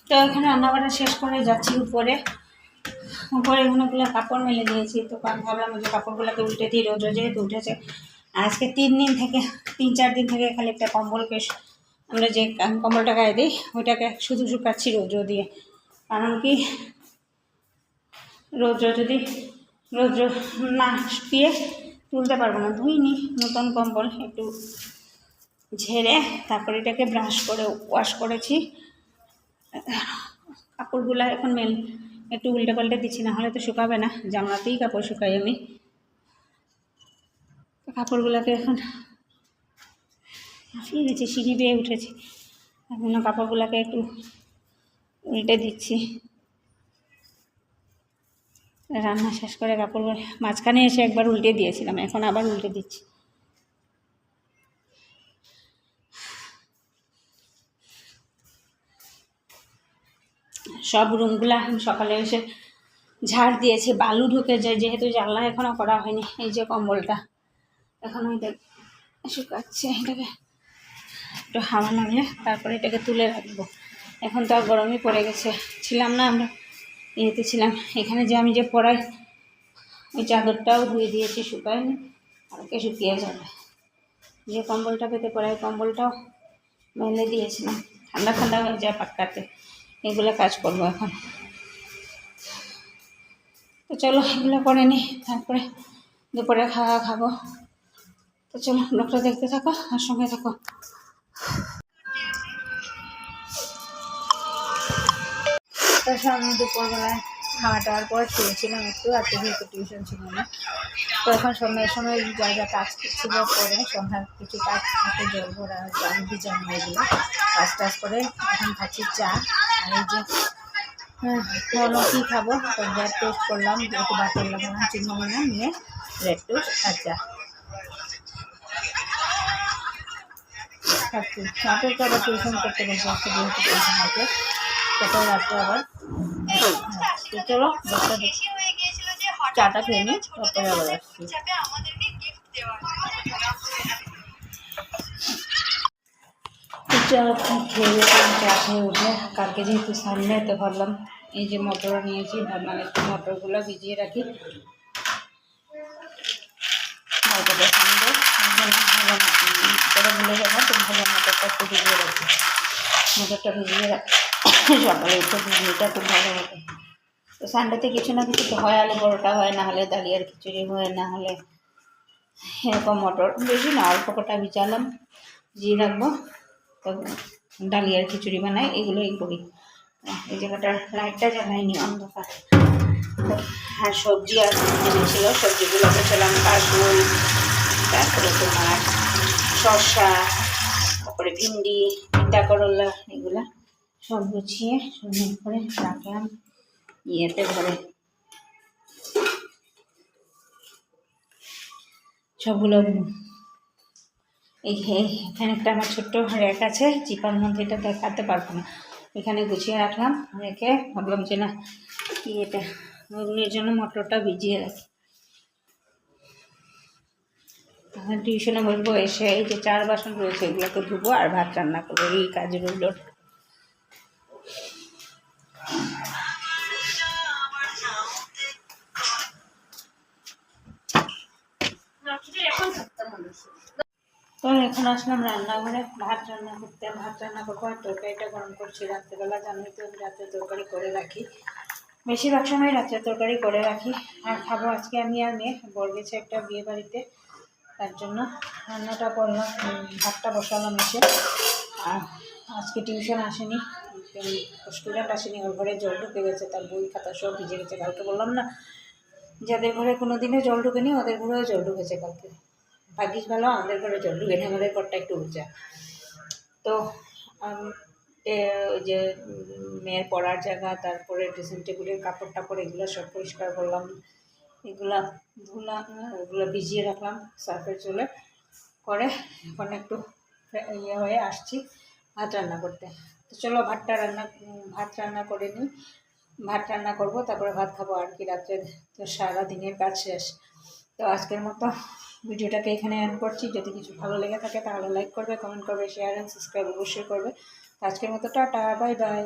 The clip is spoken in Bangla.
তো এখানে রান্নাবান্না শেষ করে যাচ্ছি উপরে অনেকগুলো কাপড় মেলে দিয়েছি। তো ভাবলাম যে কাপড়গুলোকে উল্টে দিই, রোদ যেহেতু উঠেছে। আজকে 3-4 দিন থেকে খালি একটা কম্বলকে আমরা যে কম্বলটা গায়ে দিই ওইটাকে শুধু শুকাচ্ছি রোদ্র দিয়ে। কারণ কি রোদ্র যদি রোদ্র না শুকিয়ে তুলতে পারবো না। ধুইনি, নতুন কম্বল একটু ঝেড়ে তারপর এটাকে ব্রাশ করে ওয়াশ করেছি। কাপড়গুলো এখন একটু উল্টে পাল্টে দিচ্ছি, না হলে তো শুকাবে না। জানলাতেই কাপড় শুকাই আমি। কাপড়গুলোকে এখন হাঁপিয়ে গেছি, সিঁড়ি বেয়ে উঠেছি, এখন কাপড়গুলোকে একটু উল্টে দিচ্ছি। রান্না শেষ করে কাপড়গুলো মাঝখানে এসে একবার উল্টে দিয়েছিলাম, এখন আবার উল্টে দিচ্ছি। সব রুমগুলো আমি সকালে এসে ঝাড় দিয়েছি, বালু ঢুকে যায় যেহেতু জানলা এখনও করা হয়নি। এই যে কম্বলটা এখন ওইটা শুকাচ্ছে, এটাকে একটু হাওয়া লাগলে তারপরে এটাকে তুলে রাখবো। এখন তো আর গরমই পড়ে গেছে, ছিলাম না আমরা ইয়েতে ছিলাম। এখানে যে আমি যে পড়াই ওই চাদরটাও ধুয়ে দিয়েছি, শুকায়নি, কালকে শুকিয়ে যাবে। যে কম্বলটা পেতে পড়াই কম্বলটাও মেলে দিয়েছিলাম, ঠান্ডা ঠান্ডা হয়ে যায় পাক্কাতে। এগুলো কাজ করবো এখন। তো চলো এগুলো করে নিই, তারপরে দুপুরে খাবো। তো চলো ব্লগটা দেখতে থাকো আর সঙ্গে থাকো। তার সামনে দুপুরবেলায় খাওয়া দাওয়ার পর শুয়েছিলাম একটু, আজকে যেহেতু টিউশন ছিল না। তো এখন সময় যা যা কাজ ছিল করে সন্ধ্যার কিছু কাজ হাতে জল ভরা জল ভিজানো এগুলো কাজ করে এখন খাচ্ছি চা। আর এই যে বলো কী খাবো, তো ব্রেড টোস্ট করলাম, একটু বাটার লাগালাম, চিনি বানাম নিয়ে ব্রেড টোস্ট আর চা খাচ্ছি। রাতের তো আবার টিউশন করতে বসে আসছে, যেহেতু টিউশন আছে সেটাও রাত্রে আবার। চলো চাটা খেয়ে নিই, তারপরে আবার আসছি। খেয়ে চা খেয়ে উঠে কালকে যেহেতু সামনে, তো ভাবলাম এই যে মটর নিয়েছি, ভাবলাম একটু মটরগুলো ভিজিয়ে রাখি। ভুলে যাবো, তো ভাবলাম মটরটা একটু ভিজিয়ে রাখি। মটরটা ভিজিয়ে সকালে উঠে ভিজিয়েটা খুব ভালো হবে। তো সানডেতে কিছু না কিছু তো হয়, আলু পরোটা হয়, না হলে দালিয়ার খিচুড়ি হয়, না হলে এরকম মটর বেশি না অল্প কটা ভিজালাম, ভিজিয়ে রাখবো, তো ডালিয়ার খিচুড়ি বানাই, এগুলোই করি। এই জায়গাটার লাইটটা জ্বালাইনি, অন্ধকার। আর সবজি আর ছিল, সবজিগুলো ছিলাম কাশফুল, তারপরে তোমার শসা, তারপরে ভিন্ডি, তিতা করলা, এগুলা সব গুছিয়ে সুন্দর করে রাখলাম ইয়েতে ঘরে। সবগুলো এখানে একটা আমার ছোট্ট র্যাক আছে, চিপার মধ্যে, এটা দেখাতে পারবো না, এখানে গুছিয়ে রাখলাম। রেখে ভাবলাম যে না কি এটা ওগুলির জন্য মটরটা ভিজিয়ে রাখি। তখন টিউশনে বসবো, এসে এই যে 4 বাসন রয়েছে এগুলোকে ধুবো আর ভাত রান্না করবো, এই কাজ রইল। তো এখন আসলাম রান্নাঘরে ভাত রান্না করতে। ভাত রান্না করবো আর তরকারিটা গরম করছি। রাত্রেবেলা জানোই তো আমি রাত্রে তরকারি করে রাখি, বেশিরভাগ সময় রাত্রে তরকারি করে রাখি। আর খাবো আজকে আমি আর মেয়ে, বর গেছে একটা বিয়ে বাড়িতে, তার জন্য রান্নাটা করলাম, ভাতটা বসালাম এসে। আর আজকে টিউশন আসেনি, স্টুডেন্ট আসেনি, ওর ঘরে জল ঢুকে গেছে, তার বই খাতা সব ভিজে গেছে। কালকে বললাম না যাদের ঘরে কোনো দিনও জল ঢুকেনি ওদের ঘরেও জল ঢুকেছে কালকে। ভাগ্যিস ভালো আমাদের ঘরে জল ঢুকেনি, আমাদের ঘরটা একটু উঁচা। তো ওই যে মেয়ের পড়ার জায়গা, তারপরে ড্রেসিং টেবিলের কাপড় টাপড় এগুলো সব পরিষ্কার করলাম, এগুলা ধুলাম, ওগুলো ভিজিয়ে রাখলাম সার্ফের চুলে করে। এখন একটু ইয়ে হয়ে আসছি ভাত রান্না করতে। তো চলো ভাত রান্না করে নিই, ভাত রান্না করবো, তারপরে ভাত খাবো আর কি রাত্রে। তো সারাদিনের কাজ শেষ। তো আজকের মতো ভিডিওটাকে এখানে এন্ড করছি। যদি কিছু ভালো লেগে থাকে তাহলে লাইক করবে, কমেন্ট করবে, শেয়ার অ্যান্ড সাবস্ক্রাইব অবশ্যই করবে। আজকের মতো টাটা, বাই বাই।